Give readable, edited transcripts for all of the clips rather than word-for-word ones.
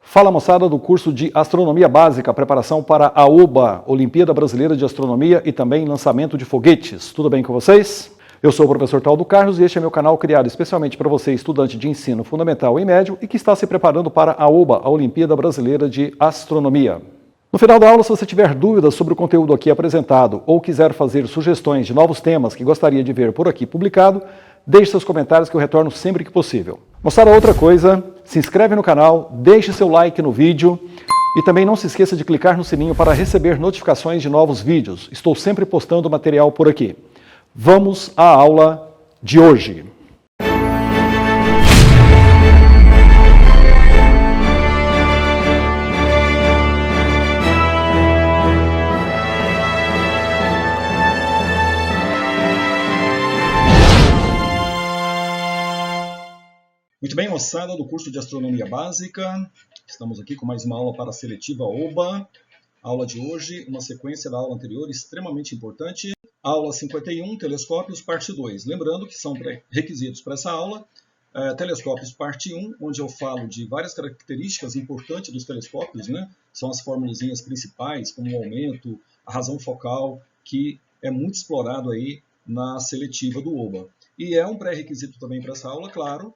Fala moçada do curso de Astronomia Básica, preparação para a OBA, Olimpíada Brasileira de Astronomia e também lançamento de foguetes. Tudo bem com vocês? Eu sou o professor Taldo Carlos e este é meu canal criado especialmente para você, estudante de ensino fundamental e médio e que está se preparando para a OBA, a Olimpíada Brasileira de Astronomia. No final da aula, se você tiver dúvidas sobre o conteúdo aqui apresentado ou quiser fazer sugestões de novos temas que gostaria de ver por aqui publicado, deixe seus comentários que eu retorno sempre que possível. Moçada, outra coisa, se inscreve no canal, deixe seu like no vídeo e também não se esqueça de clicar no sininho para receber notificações de novos vídeos. Estou sempre postando material por aqui. Vamos à aula de hoje. Muito bem, moçada do curso de Astronomia Básica, estamos aqui com mais uma aula para a seletiva OBA. A aula de hoje, uma sequência da aula anterior extremamente importante. Aula 51, telescópios, parte 2. Lembrando que são requisitos para essa aula, telescópios, parte 1, onde eu falo de várias características importantes dos telescópios, né? São as formulazinhas principais, como o aumento, a razão focal, que é muito explorado aí na seletiva do OBA. E é um pré-requisito também para essa aula, claro,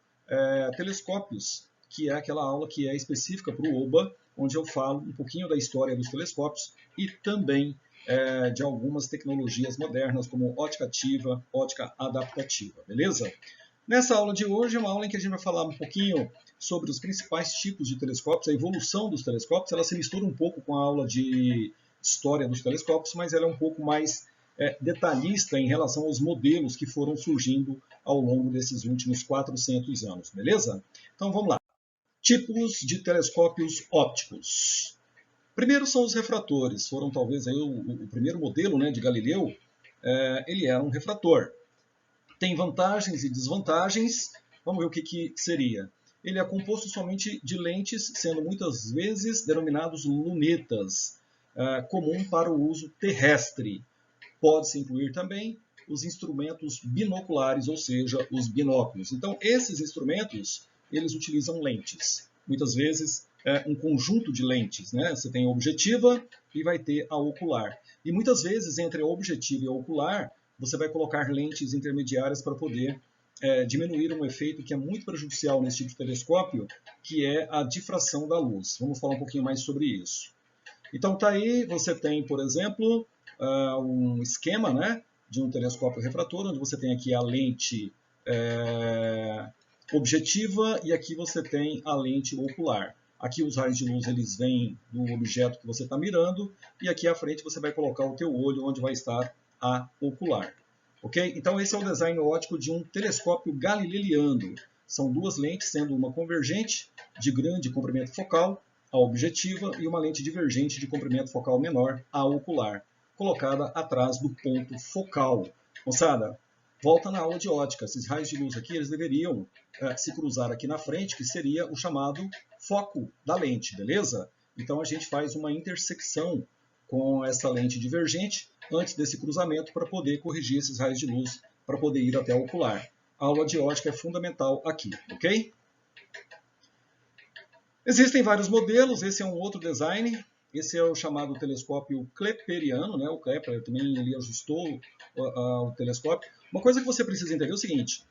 telescópios, que é aquela aula que é específica para o OBA, onde eu falo um pouquinho da história dos telescópios e também de algumas tecnologias modernas, como ótica ativa, ótica adaptativa, beleza? Nessa aula de hoje é uma aula em que a gente vai falar um pouquinho sobre os principais tipos de telescópios, a evolução dos telescópios. Ela se mistura um pouco com a aula de história dos telescópios, mas ela é um pouco mais detalhista em relação aos modelos que foram surgindo ao longo desses últimos 400 anos, beleza? Então vamos lá. Tipos de telescópios ópticos. Primeiro são os refratores, foram talvez aí o primeiro modelo, né, de Galileu, ele era um refrator. Tem vantagens e desvantagens, vamos ver o que seria. Ele é composto somente de lentes, sendo muitas vezes denominados lunetas, comum para o uso terrestre. Pode-se incluir também os instrumentos binoculares, ou seja, os binóculos. Então, esses instrumentos, eles utilizam lentes. Muitas vezes, um conjunto de lentes, né? Você tem a objetiva e vai ter a ocular. E muitas vezes, entre a objetiva e a ocular, você vai colocar lentes intermediárias para poder diminuir um efeito que é muito prejudicial nesse tipo de telescópio, que é a difração da luz. Vamos falar um pouquinho mais sobre isso. Então, tá aí, você tem, por exemplo, um esquema, né, de um telescópio refrator, onde você tem aqui a lente objetiva e aqui você tem a lente ocular. Aqui os raios de luz eles vêm do objeto que você está mirando e aqui à frente você vai colocar o teu olho onde vai estar a ocular. Ok? Então esse é o design óptico de um telescópio galileano. São duas lentes, sendo uma convergente de grande comprimento focal, a objetiva, e uma lente divergente de comprimento focal menor, a ocular, colocada atrás do ponto focal. Moçada, volta na aula de ótica. Esses raios de luz aqui, eles deveriam se cruzar aqui na frente, que seria o chamado foco da lente, beleza? Então a gente faz uma intersecção com essa lente divergente antes desse cruzamento para poder corrigir esses raios de luz, para poder ir até a ocular. A aula de ótica é fundamental aqui, ok? Existem vários modelos, esse é um outro design. Esse é o chamado telescópio Kepleriano, né? O Kepler também ele ajustou o telescópio. Uma coisa que você precisa entender é o seguinte: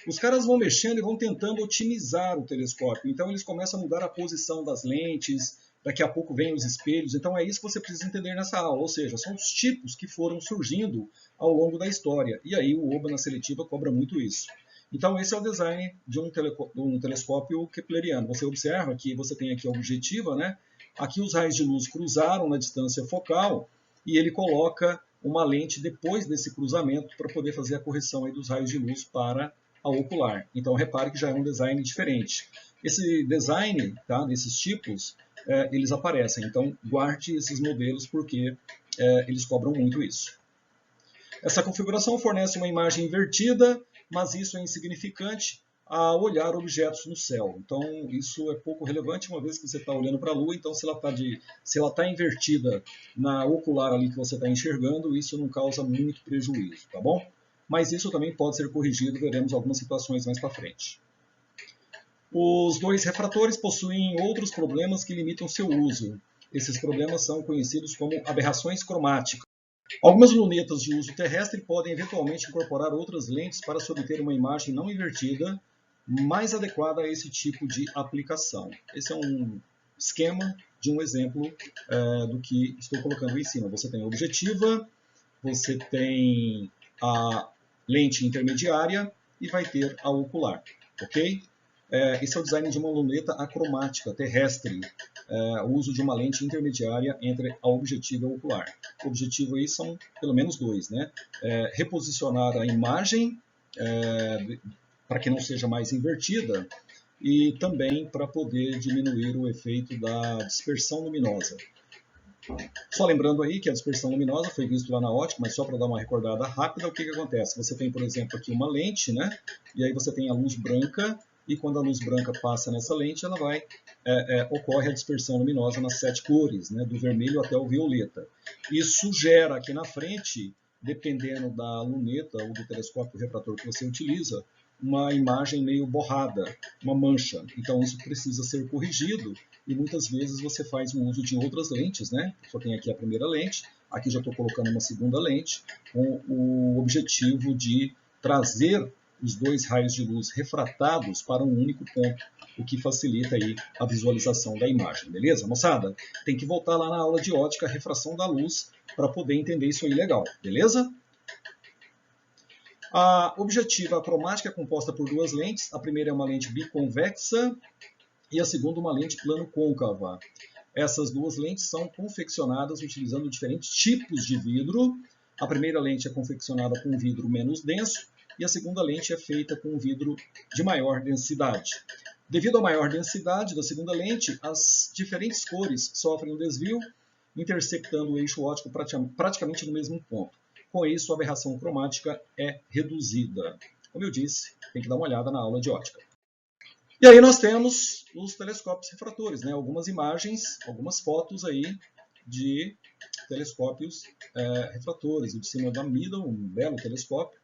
os caras vão mexendo e vão tentando otimizar o telescópio. Então eles começam a mudar a posição das lentes, daqui a pouco vem os espelhos. Então é isso que você precisa entender nessa aula, ou seja, são os tipos que foram surgindo ao longo da história. E aí o OBA na seletiva cobra muito isso. Então esse é o design de um telescópio kepleriano. Você observa que você tem aqui a objetiva, né? Aqui os raios de luz cruzaram na distância focal e ele coloca uma lente depois desse cruzamento para poder fazer a correção aí dos raios de luz para a ocular. Então repare que já é um design diferente. Esse design, tá, desses tipos, eles aparecem. Então guarde esses modelos porque eles cobram muito isso. Essa configuração fornece uma imagem invertida, mas isso é insignificante a olhar objetos no céu. Então, isso é pouco relevante, uma vez que você está olhando para a Lua. Então, se ela está invertida na ocular ali que você está enxergando, isso não causa muito prejuízo, tá bom? Mas isso também pode ser corrigido, veremos algumas situações mais para frente. Os dois refratores possuem outros problemas que limitam seu uso. Esses problemas são conhecidos como aberrações cromáticas. Algumas lunetas de uso terrestre podem eventualmente incorporar outras lentes para se obter uma imagem não invertida, mais adequada a esse tipo de aplicação. Esse é um esquema de um exemplo do que estou colocando em cima. Você tem a objetiva, você tem a lente intermediária e vai ter a ocular, ok? Esse é o design de uma luneta acromática terrestre, o uso de uma lente intermediária entre a objetiva e a ocular. O objetivo aí são pelo menos dois, né? Reposicionar a imagem para que não seja mais invertida e também para poder diminuir o efeito da dispersão luminosa. Só lembrando aí que a dispersão luminosa foi visto lá na ótica, mas só para dar uma recordada rápida, o que acontece? Você tem, por exemplo, aqui uma lente, né? E aí você tem a luz branca, e quando a luz branca passa nessa lente, ela ocorre a dispersão luminosa nas 7 cores, né? Do vermelho até o violeta. Isso gera aqui na frente, dependendo da luneta ou do telescópio refrator que você utiliza, uma imagem meio borrada, uma mancha. Então isso precisa ser corrigido e muitas vezes você faz um uso de outras lentes, né? Só tem aqui a primeira lente, aqui já estou colocando uma segunda lente, com o objetivo de trazer os dois raios de luz refratados para um único ponto, o que facilita aí a visualização da imagem, beleza, moçada? Tem que voltar lá na aula de ótica, refração da luz, para poder entender isso aí legal, beleza? A objetiva cromática é composta por duas lentes. A primeira é uma lente biconvexa e a segunda uma lente plano-côncava. Essas duas lentes são confeccionadas utilizando diferentes tipos de vidro. A primeira lente é confeccionada com vidro menos denso e a segunda lente é feita com vidro de maior densidade. Devido à maior densidade da segunda lente, as diferentes cores sofrem um desvio, intersectando o eixo óptico praticamente no mesmo ponto. Com isso, a aberração cromática é reduzida. Como eu disse, tem que dar uma olhada na aula de ótica. E aí nós temos os telescópios refratores, né? Algumas imagens, algumas fotos aí de telescópios refratores. O de cima é da Middle, um belo telescópio.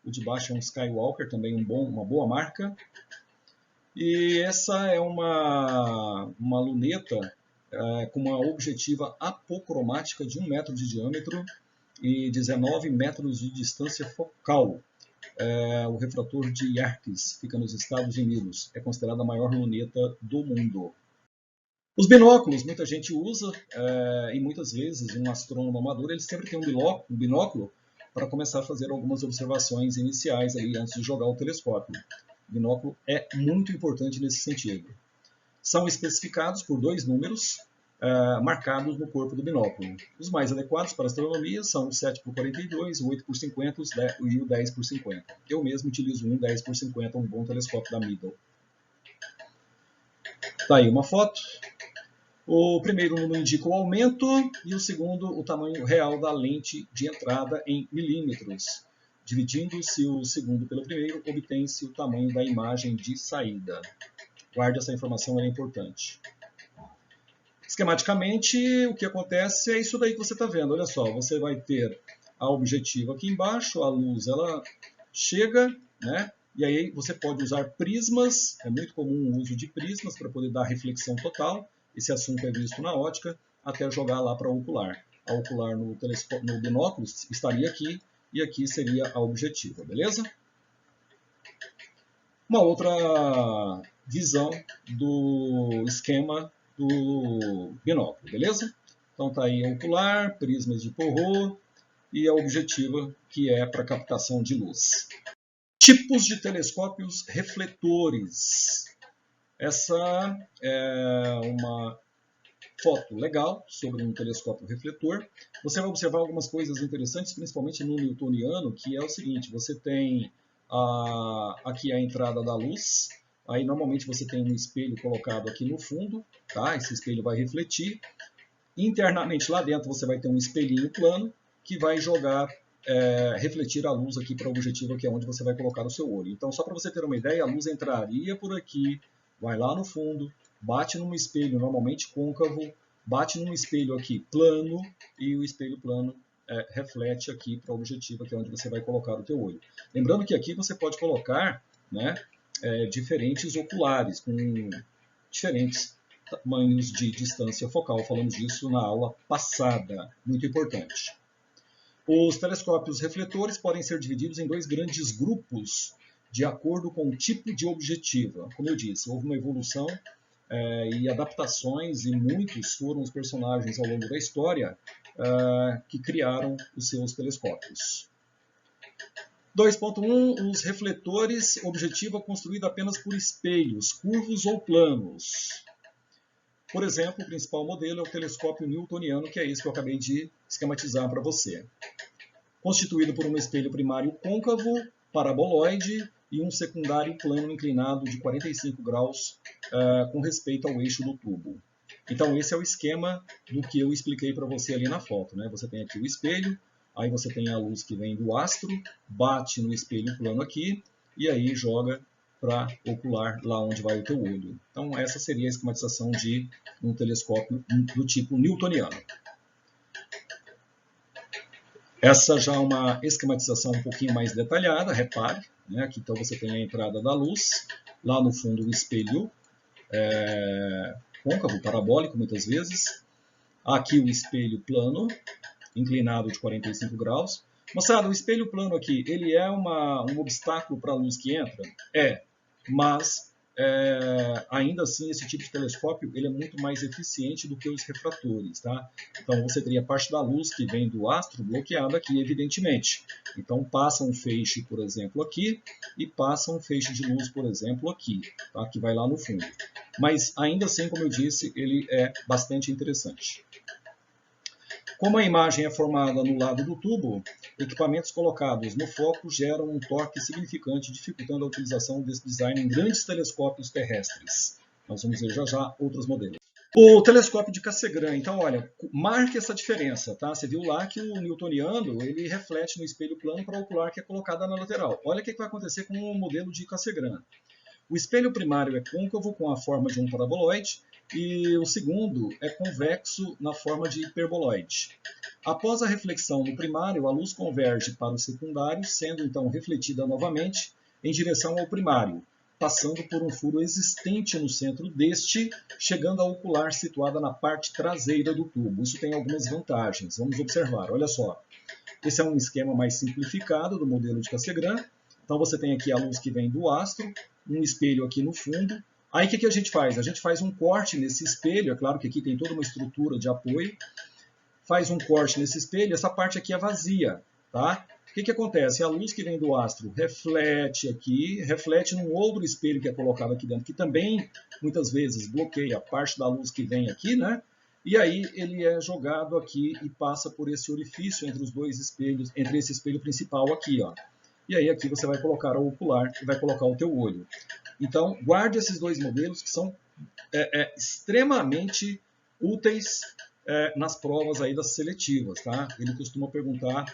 O de baixo é um Skywalker, também uma boa marca. E essa é uma luneta com uma objetiva apocromática de 1 metro de diâmetro e 19 metros de distância focal. O refrator de Yerkes fica nos Estados Unidos. É considerada a maior luneta do mundo. Os binóculos, muita gente usa e muitas vezes um astrônomo amador ele sempre tem um binóculo para começar a fazer algumas observações iniciais ali antes de jogar o telescópio. O binóculo é muito importante nesse sentido. São especificados por 2 números marcados no corpo do binóculo. Os mais adequados para astronomia são o 7x42, o 8x50 e o 10x50. Eu mesmo utilizo um 10x50, um bom telescópio da Middle. Está aí uma foto. O primeiro número indica o aumento e o segundo o tamanho real da lente de entrada em milímetros. Dividindo-se o segundo pelo primeiro, obtém-se o tamanho da imagem de saída. Guarde essa informação, ela é importante. Esquematicamente, o que acontece é isso daí que você está vendo. Olha só, você vai ter a objetiva aqui embaixo, a luz ela chega, né? E aí você pode usar prismas, é muito comum o uso de prismas para poder dar reflexão total. Esse assunto é visto na ótica, até jogar lá para a ocular. A ocular no binóculo estaria aqui, e aqui seria a objetiva, beleza? Uma outra visão do esquema do binóculo, beleza? Então tá aí a ocular, prismas de Porot e a objetiva, que é para captação de luz. Tipos de telescópios refletores. Essa é uma foto legal sobre um telescópio refletor. Você vai observar algumas coisas interessantes, principalmente no newtoniano, que é o seguinte, você tem aqui a entrada da luz, aí normalmente você tem um espelho colocado aqui no fundo, tá? Esse espelho vai refletir. Internamente lá dentro você vai ter um espelhinho plano que vai jogar, refletir a luz aqui para a objetiva, que é onde você vai colocar o seu olho. Então, só para você ter uma ideia, a luz entraria por aqui, vai lá no fundo, bate num espelho normalmente côncavo, bate num espelho aqui plano, e o espelho plano reflete aqui para a objetiva, que é onde você vai colocar o teu olho. Lembrando que aqui você pode colocar, né, diferentes oculares, com diferentes tamanhos de distância focal. Falamos disso na aula passada, muito importante. Os telescópios refletores podem ser divididos em dois grandes grupos, de acordo com o tipo de objetivo. Como eu disse, houve uma evolução e adaptações, e muitos foram os personagens ao longo da história que criaram os seus telescópios. 2.1. Os refletores objetivo construído apenas por espelhos, curvos ou planos. Por exemplo, o principal modelo é o telescópio newtoniano, que é esse que eu acabei de esquematizar para você. Constituído por um espelho primário côncavo, paraboloide, e um secundário plano inclinado de 45 graus com respeito ao eixo do tubo. Então, esse é o esquema do que eu expliquei para você ali na foto, né? Você tem aqui o espelho, aí você tem a luz que vem do astro, bate no espelho plano aqui, e aí joga para ocular lá onde vai o teu olho. Então, essa seria a esquematização de um telescópio do tipo newtoniano. Essa já é uma esquematização um pouquinho mais detalhada, repare, né? Aqui então você tem a entrada da luz, lá no fundo o espelho côncavo, parabólico muitas vezes, aqui o espelho plano, inclinado de 45 graus. Moçada, o espelho plano aqui, ele é um obstáculo para a luz que entra? Mas ainda assim esse tipo de telescópio ele é muito mais eficiente do que os refratores, tá? Então você teria parte da luz que vem do astro bloqueada aqui, evidentemente. Então passa um feixe, por exemplo, aqui, e passa um feixe de luz, por exemplo, aqui, tá? Que vai lá no fundo. Mas ainda assim, como eu disse, ele é bastante interessante. Como a imagem é formada no lado do tubo, equipamentos colocados no foco geram um torque significante, dificultando a utilização desse design em grandes telescópios terrestres. Nós vamos ver já já outros modelos. O telescópio de Cassegrain, então olha, marque essa diferença, tá? Você viu lá que o newtoniano, ele reflete no espelho plano para o ocular que é colocado na lateral. Olha o que vai acontecer com o modelo de Cassegrain. O espelho primário é côncavo com a forma de um paraboloide, e o segundo é convexo na forma de hiperboloide. Após a reflexão no primário, a luz converge para o secundário, sendo então refletida novamente em direção ao primário, passando por um furo existente no centro deste, chegando à ocular situada na parte traseira do tubo. Isso tem algumas vantagens. Vamos observar, olha só. Esse é um esquema mais simplificado do modelo de Cassegrain. Então você tem aqui a luz que vem do astro, um espelho aqui no fundo. Aí o que a gente faz? A gente faz um corte nesse espelho, é claro que aqui tem toda uma estrutura de apoio. Faz um corte nesse espelho, essa parte aqui é vazia, tá? O que acontece? A luz que vem do astro reflete aqui, reflete num outro espelho que é colocado aqui dentro, que também muitas vezes bloqueia a parte da luz que vem aqui, né? E aí ele é jogado aqui e passa por esse orifício entre os dois espelhos, entre esse espelho principal aqui, ó. E aí aqui você vai colocar o ocular e vai colocar o teu olho. Então, guarde esses dois modelos que são extremamente úteis nas provas aí das seletivas, tá? Ele costuma perguntar,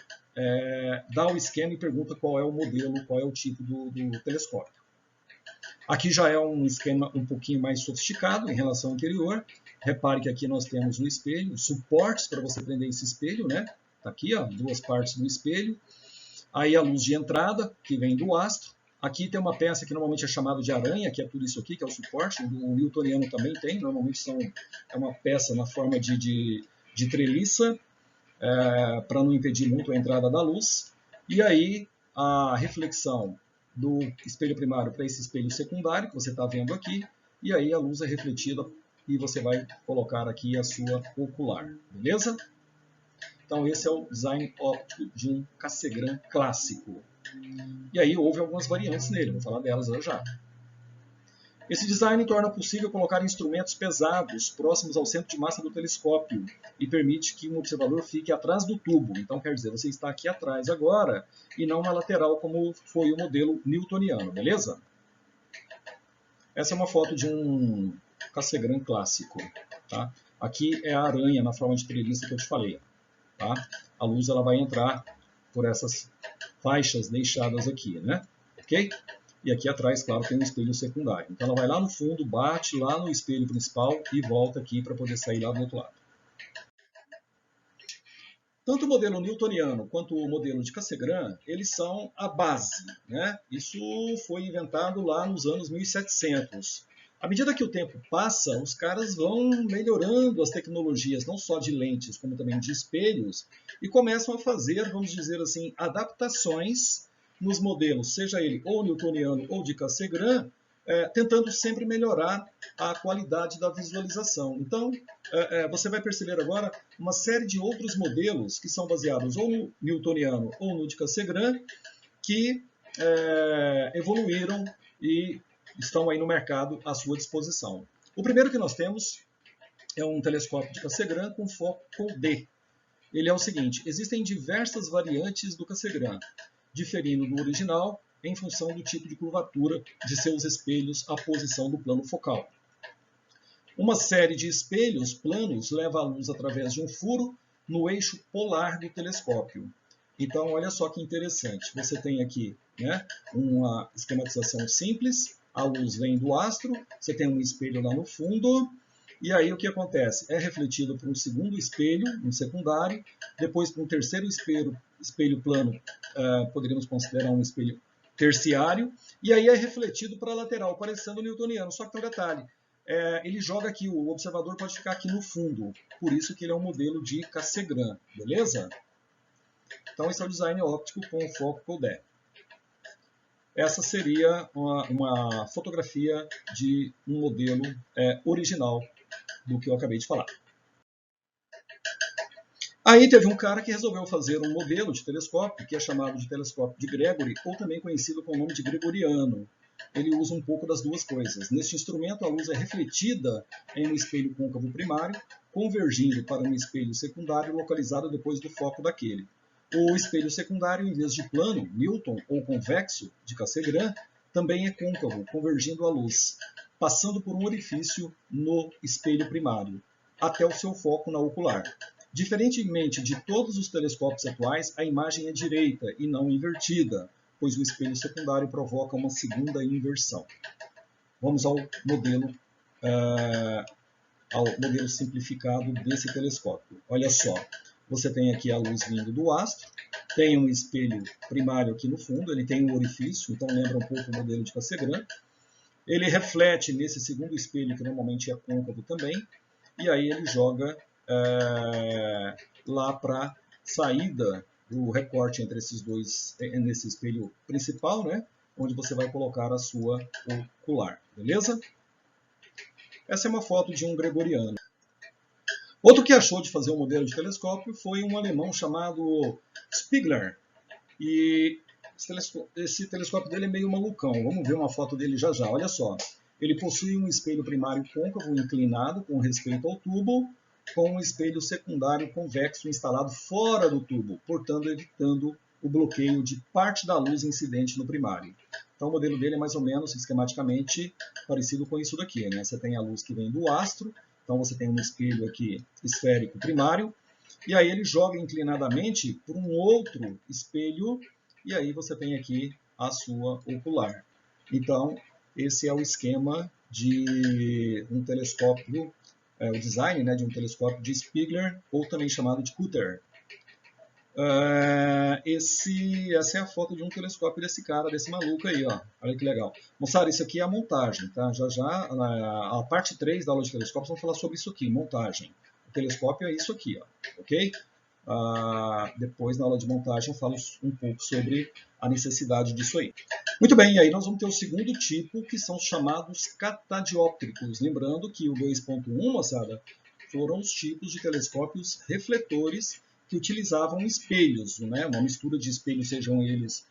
dá o esquema e pergunta qual é o modelo, qual é o tipo do telescópio. Aqui já é um esquema um pouquinho mais sofisticado em relação ao anterior. Repare que aqui nós temos o espelho, suportes para você prender esse espelho, né? Tá aqui, ó, duas partes do espelho. Aí a luz de entrada, que vem do astro. Aqui tem uma peça que normalmente é chamada de aranha, que é tudo isso aqui, que é o suporte. O newtoniano também tem, normalmente é uma peça na forma de treliça, para não impedir muito a entrada da luz. E aí a reflexão do espelho primário para esse espelho secundário, que você está vendo aqui, e aí a luz é refletida e você vai colocar aqui a sua ocular, beleza? Então esse é o design óptico de um Cassegrain clássico. E aí houve algumas variantes nele, vou falar delas já. Esse design torna possível colocar instrumentos pesados próximos ao centro de massa do telescópio e permite que um observador fique atrás do tubo. Então quer dizer, você está aqui atrás agora e não na lateral como foi o modelo newtoniano, beleza? Essa é uma foto de um Cassegrain clássico. Tá? Aqui é a aranha na forma de treliça que eu te falei. Tá? A luz ela vai entrar por essas faixas deixadas aqui, né? Ok? E aqui atrás, claro, tem um espelho secundário. Então ela vai lá no fundo, bate lá no espelho principal e volta aqui para poder sair lá do outro lado. Tanto o modelo newtoniano quanto o modelo de Cassegrain, eles são a base, né? Isso foi inventado lá nos anos 1700. À medida que o tempo passa, os caras vão melhorando as tecnologias, não só de lentes, como também de espelhos, e começam a fazer, vamos dizer assim, adaptações nos modelos, seja ele ou newtoniano ou de Cassegrain, tentando sempre melhorar a qualidade da visualização. Então, você vai perceber agora uma série de outros modelos que são baseados ou no newtoniano ou no de Cassegrain, que evoluíram e estão aí no mercado à sua disposição. O primeiro que nós temos é um telescópio de Cassegrain com foco D. Ele é o seguinte: existem diversas variantes do Cassegrain, diferindo do original em função do tipo de curvatura de seus espelhos à posição do plano focal. Uma série de espelhos planos leva a luz através de um furo no eixo polar do telescópio. Então, olha só que interessante. Você tem aqui, né, uma esquematização simples. A luz vem do astro, você tem um espelho lá no fundo, e aí o que acontece? É refletido por um segundo espelho, um secundário, depois por um terceiro espelho plano, poderíamos considerar um espelho terciário, e aí é refletido para a lateral, parecendo o newtoniano. Só que tem um detalhe, ele joga aqui, o observador pode ficar aqui no fundo, por isso que ele é um modelo de Cassegrain, beleza? Então esse é o design óptico com o foco Codet. Essa seria uma fotografia de um modelo original do que eu acabei de falar. Aí teve um cara que resolveu fazer um modelo de telescópio, que é chamado de telescópio de Gregory, ou também conhecido com o nome de gregoriano. Ele usa um pouco das duas coisas. Neste instrumento, a luz é refletida em um espelho côncavo primário, convergindo para um espelho secundário localizado depois do foco daquele. O espelho secundário, em vez de plano, Newton ou convexo, de Cassegrain, também é côncavo, convergindo a luz, passando por um orifício no espelho primário, até o seu foco na ocular. Diferentemente de todos os telescópios atuais, a imagem é direita e não invertida, pois o espelho secundário provoca uma segunda inversão. Vamos ao modelo simplificado desse telescópio. Olha só, você tem aqui a luz vindo do astro, tem um espelho primário aqui no fundo, ele tem um orifício, então lembra um pouco o modelo de Cassegrain. Ele reflete nesse segundo espelho, que normalmente é côncavo também, e aí ele joga lá para a saída do recorte entre esses dois, nesse espelho principal, né, onde você vai colocar a sua ocular, beleza? Essa é uma foto de um gregoriano. Outro que achou de fazer um modelo de telescópio foi um alemão chamado Spiegler. E esse telescópio dele é meio malucão. Vamos ver uma foto dele já já. Olha só. Ele possui um espelho primário côncavo inclinado com respeito ao tubo, com um espelho secundário convexo instalado fora do tubo, portanto evitando o bloqueio de parte da luz incidente no primário. Então o modelo dele é mais ou menos esquematicamente parecido com isso daqui, né? Você tem a luz que vem do astro, então você tem um espelho aqui esférico primário, e aí ele joga inclinadamente por um outro espelho, e aí você tem aqui a sua ocular. Então esse é o esquema de um telescópio, o design, né, de um telescópio de Spiegler, ou também chamado de Cutter. Essa é a foto de um telescópio desse cara, desse maluco aí, ó. Olha que legal. Moçada, isso aqui é a montagem, tá? Já já, a parte 3 da aula de telescópios, vamos falar sobre isso aqui, montagem. O telescópio é isso aqui, ó, ok? Depois, na aula de montagem, eu falo um pouco sobre a necessidade disso aí. Muito bem, e aí nós vamos ter o segundo tipo, que são os chamados catadióptricos. Lembrando que o 2.1, moçada, foram os tipos de telescópios refletores que utilizavam espelhos, né? Uma mistura de espelhos, sejam eles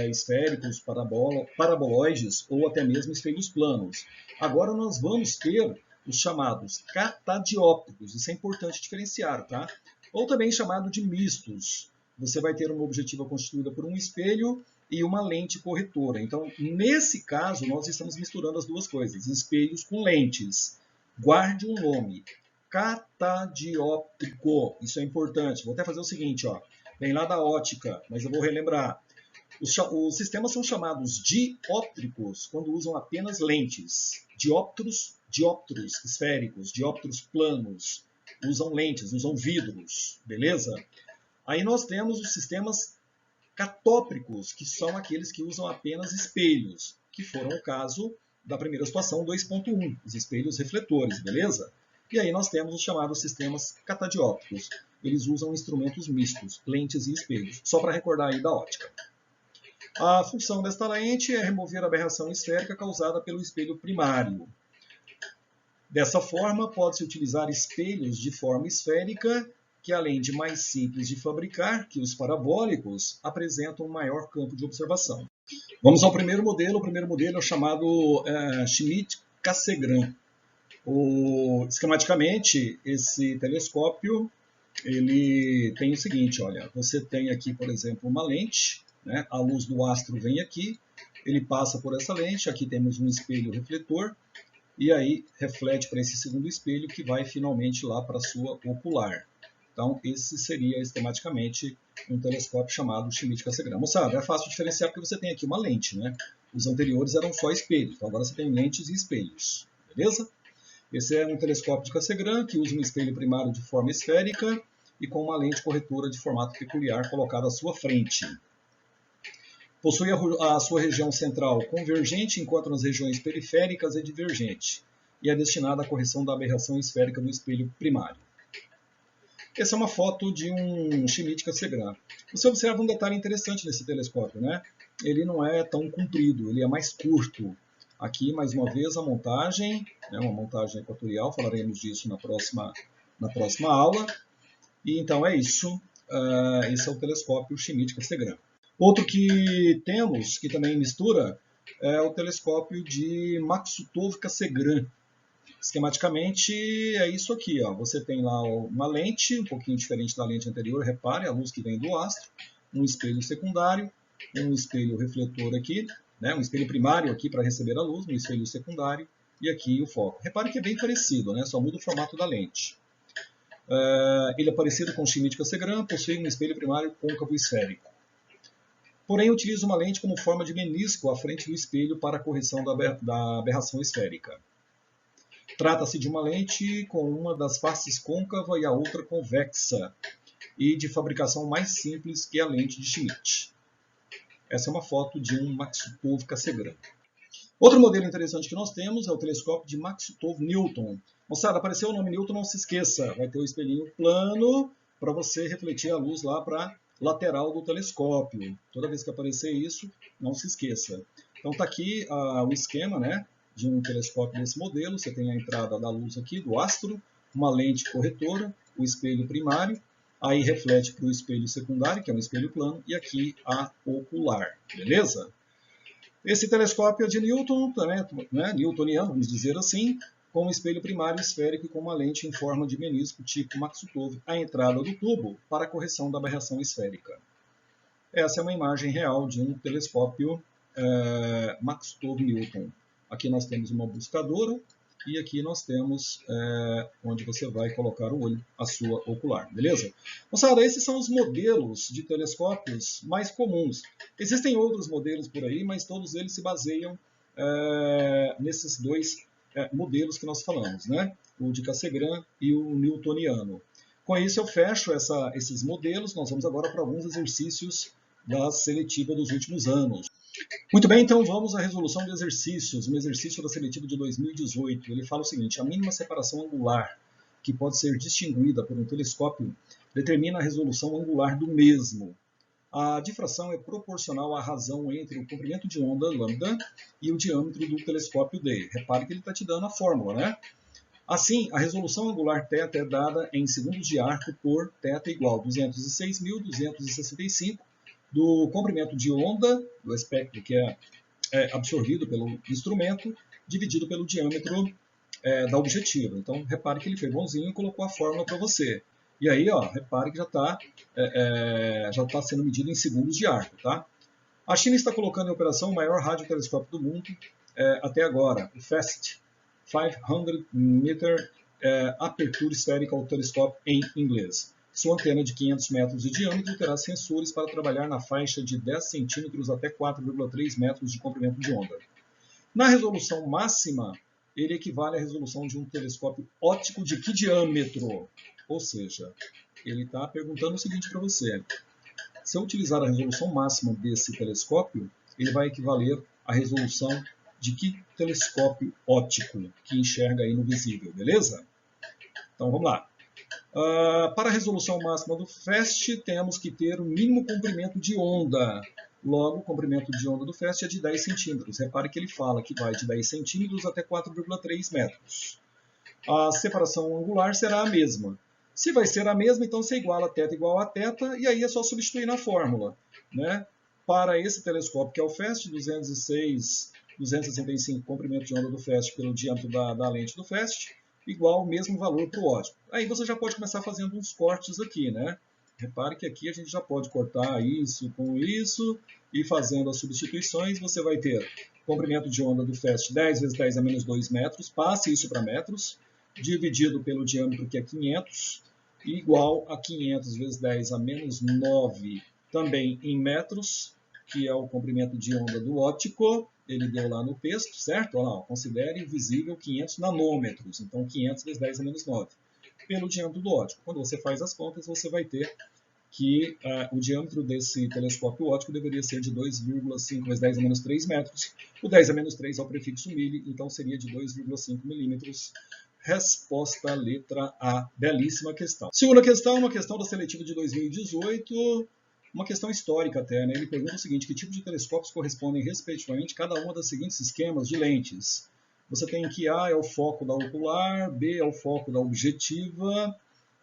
esféricos, paraboloides ou até mesmo espelhos planos. Agora nós vamos ter os chamados catadióptricos, isso é importante diferenciar, tá? Ou também chamado de mistos. Você vai ter uma objetiva constituída por um espelho e uma lente corretora. Então, nesse caso, nós estamos misturando as duas coisas, espelhos com lentes. Guarde um nome, catadióptrico, isso é importante. Vou até fazer o seguinte, ó, vem lá da ótica, mas eu vou relembrar. Os sistemas são chamados dióptricos quando usam apenas lentes. Dióptros esféricos, dióptros planos, usam lentes, usam vidros, beleza? Aí nós temos os sistemas catópricos, que são aqueles que usam apenas espelhos, que foram o caso da primeira situação 2.1, os espelhos refletores, beleza? E aí nós temos os chamados sistemas catadiópticos. Eles usam instrumentos mistos, lentes e espelhos, só para recordar aí da ótica. A função desta lente é remover a aberração esférica causada pelo espelho primário. Dessa forma, pode-se utilizar espelhos de forma esférica, que além de mais simples de fabricar que os parabólicos, apresentam um maior campo de observação. Vamos ao primeiro modelo. O primeiro modelo é o chamado Schmidt-Cassegrain. Esquematicamente, esse telescópio ele tem o seguinte, olha, você tem aqui, por exemplo, uma lente, né? A luz do astro vem aqui, ele passa por essa lente, aqui temos um espelho refletor, e aí reflete para esse segundo espelho que vai finalmente lá para a sua ocular. Então, esse seria esquematicamente um telescópio chamado Schmidt-Cassegrain. Moçada, é fácil diferenciar porque você tem aqui uma lente, né? Os anteriores eram só espelhos, então agora você tem lentes e espelhos, beleza? Esse é um telescópio de Cassegrain que usa um espelho primário de forma esférica e com uma lente corretora de formato peculiar colocada à sua frente. Possui a sua região central convergente, enquanto nas regiões periféricas é divergente, e é destinada à correção da aberração esférica do espelho primário. Essa é uma foto de um Schmidt-Cassegrain. Você observa um detalhe interessante nesse telescópio, né? Ele não é tão comprido, ele é mais curto. Aqui, mais uma vez, a montagem, né? Uma montagem equatorial, falaremos disso na próxima aula. E então é isso. Esse é o telescópio Schmidt-Cassegrain. Outro que temos, que também mistura, é o telescópio de Maksutov-Cassegrain. Esquematicamente é isso aqui, ó. Você tem lá uma lente, um pouquinho diferente da lente anterior, repare a luz que vem do astro, um espelho secundário, um espelho refletor aqui, né? Um espelho primário aqui para receber a luz, um espelho secundário e aqui o foco. Repare que é bem parecido, né? Só muda o formato da lente. Ele é parecido com o Schmidt-Cassegrain, possui um espelho primário côncavo esférico. Porém, utiliza uma lente como forma de menisco à frente do espelho para a correção da aberração esférica. Trata-se de uma lente com uma das faces côncava e a outra convexa, e de fabricação mais simples que a lente de Schmidt. Essa é uma foto de um Maksutov-Cassegrain. Outro modelo interessante que nós temos é o telescópio de Maksutov-Newton. Moçada, apareceu o nome Newton, não se esqueça, vai ter o espelhinho plano para você refletir a luz lá para a lateral do telescópio. Toda vez que aparecer isso, não se esqueça. Então está aqui o esquema, né, de um telescópio desse modelo. Você tem a entrada da luz aqui, do astro, uma lente corretora, o espelho primário, aí reflete para o espelho secundário, que é um espelho plano, e aqui a ocular, beleza? Esse telescópio é de Newton, né, newtoniano, vamos dizer assim, com um espelho primário esférico e com uma lente em forma de menisco tipo Maksutov, a entrada do tubo para a correção da aberração esférica. Essa é uma imagem real de um telescópio Maksutov-Newton. Aqui nós temos uma buscadora e aqui nós temos onde você vai colocar o olho, a sua ocular, beleza? Moçada, esses são os modelos de telescópios mais comuns. Existem outros modelos por aí, mas todos eles se baseiam nesses dois modelos que nós falamos, né? O de Cassegrain e o newtoniano. Com isso eu fecho esses modelos. Nós vamos agora para alguns exercícios da seletiva dos últimos anos. Muito bem, então vamos à resolução de exercícios, um exercício da seletiva de 2018. Ele fala o seguinte: a mínima separação angular que pode ser distinguida por um telescópio determina a resolução angular do mesmo. A difração é proporcional à razão entre o comprimento de onda, lambda, e o diâmetro do telescópio D. Repare que ele está te dando a fórmula, né? Assim, a resolução angular θ é dada em segundos de arco por θ igual a 206.265 do comprimento de onda, do espectro que é absorvido pelo instrumento, dividido pelo diâmetro da objetiva. Então, repare que ele foi bonzinho e colocou a fórmula para você. E aí, ó, repare que já está sendo medido em segundos de arco, tá? A China está colocando em operação o maior radiotelescópio do mundo até agora, o FAST, 500 Meter Aperture Spherical Telescope em inglês. Sua antena de 500 metros de diâmetro terá sensores para trabalhar na faixa de 10 centímetros até 4,3 metros de comprimento de onda. Na resolução máxima, ele equivale à resolução de um telescópio óptico de que diâmetro? Ou seja, ele está perguntando o seguinte para você: se eu utilizar a resolução máxima desse telescópio, ele vai equivaler à resolução de que telescópio óptico que enxerga aí no visível, beleza? Então vamos lá. Para a resolução máxima do FAST, temos que ter o mínimo comprimento de onda. Logo, o comprimento de onda do FAST é de 10 centímetros. Repare que ele fala que vai de 10 centímetros até 4,3 metros. A separação angular será a mesma. Se vai ser a mesma, então você iguala θ igual a θ, e aí é só substituir na fórmula, né? Para esse telescópio, que é o FAST, 265 comprimento de onda do FAST pelo diâmetro da lente do FAST, igual o mesmo valor para o óptico. Aí você já pode começar fazendo uns cortes aqui, né? Repare que aqui a gente já pode cortar isso com isso, e fazendo as substituições, você vai ter comprimento de onda do FAST 10 vezes 10 a menos 2 metros, passe isso para metros, dividido pelo diâmetro, que é 500, igual a 500 vezes 10 a menos 9, também em metros, que é o comprimento de onda do óptico. Ele deu lá no texto, certo? Olha lá, considere visível 500 nanômetros, então 500 vezes 10 a menos 9, pelo diâmetro do óptico. Quando você faz as contas, você vai ter que o diâmetro desse telescópio óptico deveria ser de 2,5 vezes 10 a menos 3 metros. O 10 a menos 3 é o prefixo milli, então seria de 2,5 milímetros. Resposta letra A. Belíssima questão. Segunda questão, uma questão da seletiva de 2018, uma questão histórica até, né? Ele pergunta o seguinte: que tipo de telescópios correspondem respectivamente a cada uma das seguintes esquemas de lentes? Você tem que A é o foco da ocular, B é o foco da objetiva,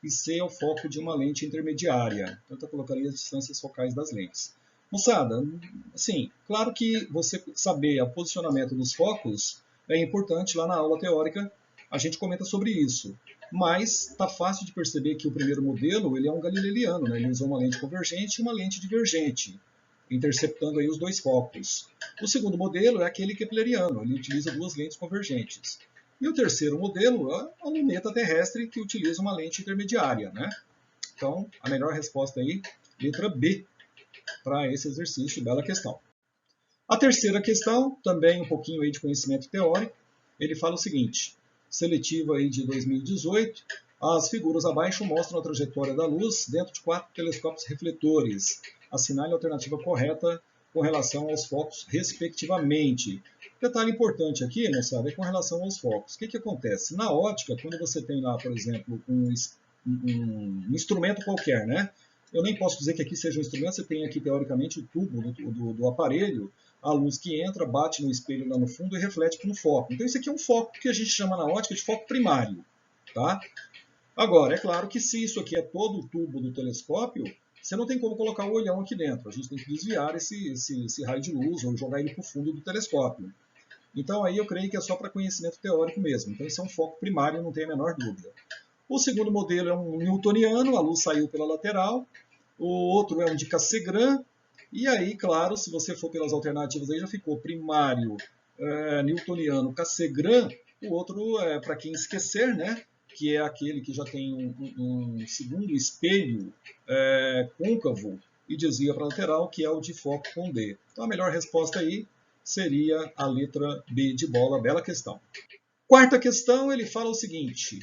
e C é o foco de uma lente intermediária. Então, eu colocaria as distâncias focais das lentes. Moçada, assim, claro que você saber o posicionamento dos focos é importante. Lá na aula teórica a gente comenta sobre isso. Mas está fácil de perceber que o primeiro modelo ele é um galileano, né? Ele usou uma lente convergente e uma lente divergente, interceptando aí os dois focos. O segundo modelo é aquele kepleriano, ele utiliza duas lentes convergentes. E o terceiro modelo é a luneta terrestre, que utiliza uma lente intermediária, né? Então, a melhor resposta aí, letra B, para esse exercício, bela questão. A terceira questão, também um pouquinho aí de conhecimento teórico, ele fala o seguinte: seletiva aí de 2018, as figuras abaixo mostram a trajetória da luz dentro de 4 telescópios refletores. Assinale a alternativa correta com relação aos focos, respectivamente. Detalhe importante aqui, moçada, é com relação aos focos. O que acontece? Na ótica, quando você tem lá, por exemplo, um instrumento qualquer, né? Eu nem posso dizer que aqui seja um instrumento, você tem aqui, teoricamente, o tubo do aparelho, a luz que entra, bate no espelho lá no fundo e reflete no foco. Então, isso aqui é um foco que a gente chama na ótica de foco primário, tá? Agora, é claro que se isso aqui é todo o tubo do telescópio, você não tem como colocar o olhão aqui dentro. A gente tem que desviar esse raio de luz ou jogar ele para o fundo do telescópio. Então, aí eu creio que é só para conhecimento teórico mesmo. Então, esse é um foco primário, não tem a menor dúvida. O segundo modelo é um newtoniano, a luz saiu pela lateral. O outro é um de Cassegrain. E aí, claro, se você for pelas alternativas, aí já ficou primário newtoniano Cassegrain. O outro, para quem esquecer, né? Que é aquele que já tem um segundo espelho côncavo e desvia para a lateral, que é o de foco com D. Então, a melhor resposta aí seria a letra B de bola. Bela questão. Quarta questão, ele fala o seguinte: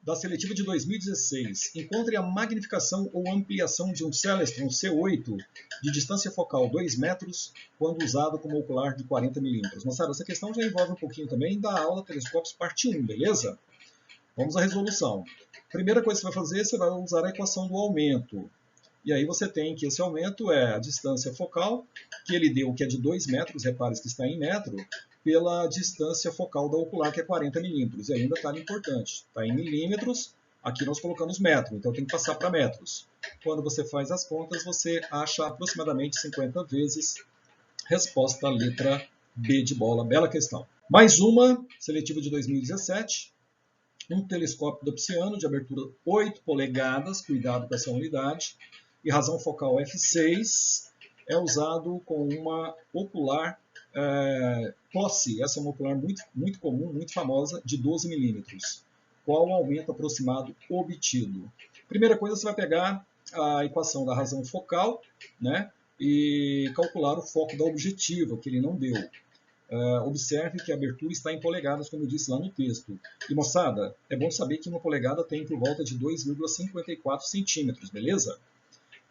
da seletiva de 2016, encontre a magnificação ou ampliação de um Celestron C8 de distância focal 2 metros quando usado como ocular de 40 milímetros. Moçada, essa questão já envolve um pouquinho também da aula Telescópios parte 1, beleza? Vamos à resolução. Primeira coisa que você vai fazer, você vai usar a equação do aumento. E aí você tem que esse aumento é a distância focal, que ele deu, que é de 2 metros, repare que está em metro, pela distância focal da ocular, que é 40 milímetros. E ainda está importante, está em milímetros, aqui nós colocamos metro, então tem que passar para metros. Quando você faz as contas, você acha aproximadamente 50 vezes. Resposta letra B de bola, bela questão. Mais uma, seletiva de 2017. Um telescópio dopsiano de abertura 8 polegadas, cuidado com essa unidade, e razão focal f6, é usado com uma ocular Clossi. Essa é uma ocular muito comum, muito famosa, de 12 milímetros. Qual o aumento aproximado obtido? Primeira coisa, você vai pegar a equação da razão focal, né, e calcular o foco da objetiva, que ele não deu. Observe que a abertura está em polegadas, como eu disse lá no texto. E, moçada, é bom saber que uma polegada tem por volta de 2,54 centímetros, beleza?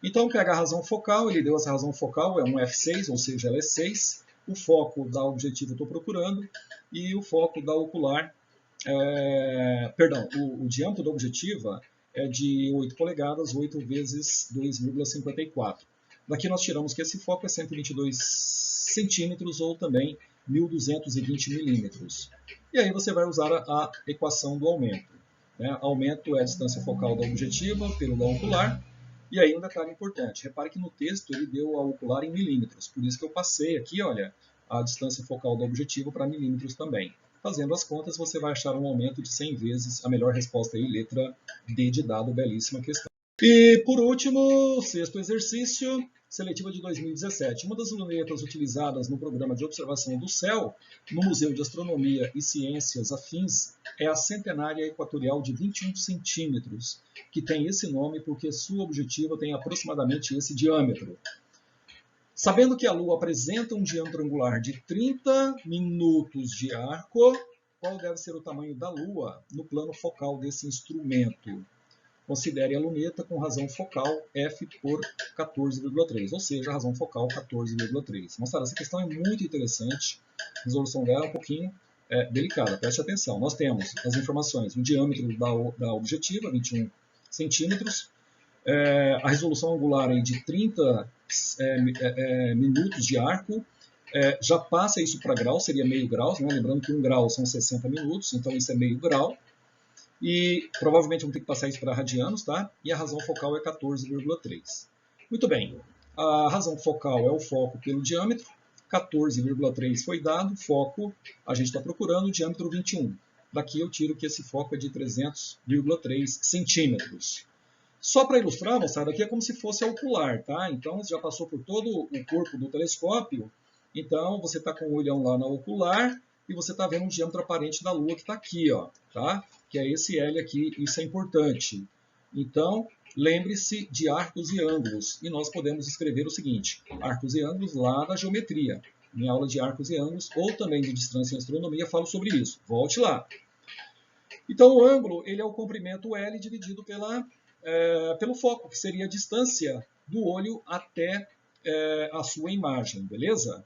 Então, pega a razão focal, ele deu essa razão focal, é um f6, ou seja, ela é 6. O foco da objetivo eu estou procurando, e o foco da ocular, o diâmetro da objetiva é de 8 polegadas, 8 vezes 2,54. Daqui nós tiramos que esse foco é 122 centímetros, ou também 1.220 milímetros. E aí você vai usar a equação do aumento. Aumento é a distância focal da objetiva pelo da ocular. E aí um detalhe importante, repare que no texto ele deu a ocular em milímetros, por isso que eu passei aqui, olha, a distância focal da objetiva para milímetros também. Fazendo as contas, você vai achar um aumento de 100 vezes a melhor resposta aí, letra D de dado, belíssima questão. E por último, sexto exercício, seletiva de 2017. Uma das lunetas utilizadas no programa de observação do céu no Museu de Astronomia e Ciências Afins é a Centenária Equatorial de 21 centímetros, que tem esse nome porque sua objetiva tem aproximadamente esse diâmetro. Sabendo que a Lua apresenta um diâmetro angular de 30 minutos de arco, qual deve ser o tamanho da Lua no plano focal desse instrumento? Considere a luneta com razão focal f por 14,3, ou seja, a razão focal 14,3. Moçada, essa questão é muito interessante, a resolução dela é um pouquinho delicada, preste atenção. Nós temos as informações, o diâmetro da objetiva, 21 centímetros, a resolução angular aí de 30 minutos de arco, já passa isso para grau, seria meio grau, né? Lembrando que 1 grau são 60 minutos, então isso é meio grau. E provavelmente vamos ter que passar isso para radianos, tá? E a razão focal é 14,3. Muito bem, a razão focal é o foco pelo diâmetro, 14,3 foi dado, foco a gente está procurando, diâmetro 21. Daqui eu tiro que esse foco é de 300,3 centímetros. Só para ilustrar, moçada, aqui é como se fosse a ocular, tá? Então, você já passou por todo o corpo do telescópio, então você está com o olhão lá na ocular e você está vendo o diâmetro aparente da Lua que está aqui, ó, tá? Que é esse L aqui, isso é importante. Então, lembre-se de arcos e ângulos, e nós podemos escrever o seguinte, arcos e ângulos lá da geometria. Em aula de arcos e ângulos, ou também de distância em astronomia, falo sobre isso. Volte lá. Então, o ângulo ele é o comprimento L dividido pelo foco, que seria a distância do olho até a sua imagem, beleza?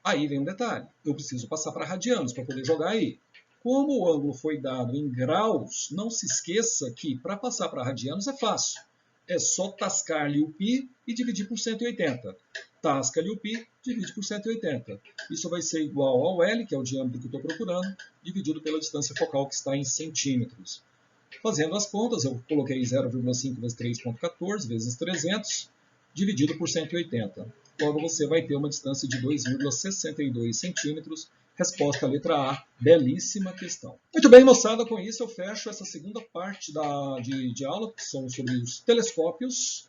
Aí vem um detalhe, eu preciso passar para radianos para poder jogar aí. Como o ângulo foi dado em graus, não se esqueça que para passar para radianos é fácil. É só tascar-lhe o π e dividir por 180. Tasca-lhe o π, divide por 180. Isso vai ser igual ao L, que é o diâmetro que eu estou procurando, dividido pela distância focal, que está em centímetros. Fazendo as contas, eu coloquei 0,5 vezes 3,14 vezes 300, dividido por 180. Logo, você vai ter uma distância de 2,62 centímetros. Resposta à letra A, belíssima questão. Muito bem, moçada, com isso eu fecho essa segunda parte de aula, que são sobre os telescópios.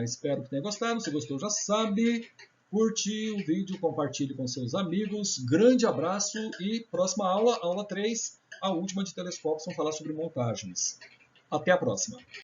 Espero que tenha gostado. Se gostou, já sabe. Curte o vídeo, compartilhe com seus amigos. Grande abraço e próxima aula, aula 3, a última de telescópios, vamos falar sobre montagens. Até a próxima.